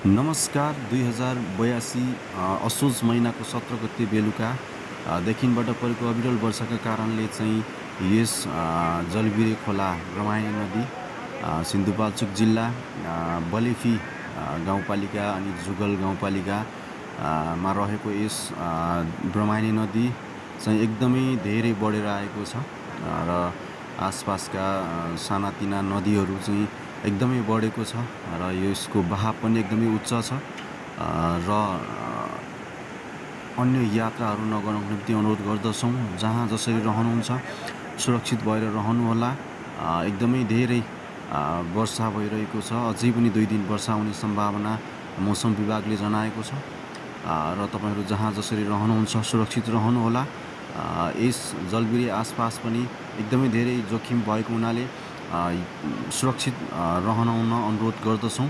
नमस्कार 2082 असोज महिनाको 17 गते बेलुका देखिबाट परेको अविरल वर्षाका कारणले चाहिँ यस जलबिरे खोला ब्रह्मणी नदी सिन्धुपाल्चोक जिल्ला बलेफी गाउँपालिका अनि जुगल गाउँपालिका मा रहेको यस ब्रह्मणी नदी चाहिँ एकदमै धेरै बढेर आएको छ र आसपासका सानातिना नदीहरू चाहिँ एकदमै बढेको छ र यसको बहाव पनि एकदमै उच्च छ र अन्य यात्राहरू नगर्नको निम्ति अनुरोध गर्दछौँ। जहाँ जसरी रहनुहुन्छ सुरक्षित भएर रहनुहोला। एकदमै धेरै वर्षा भइरहेको छ। अझै पनि 2 दिन वर्षा हुने सम्भावना मौसम विभागले जनाएको छ र तपाईहरु जहाँ जसरी रहनुहुन्छ सुरक्षित रहनुहोला। यस जलबिरे आसपास पनि एकदमै धेरै जोखिम भएको हुनाले सुरक्षित रहन अनुरोध गर्दछौँ।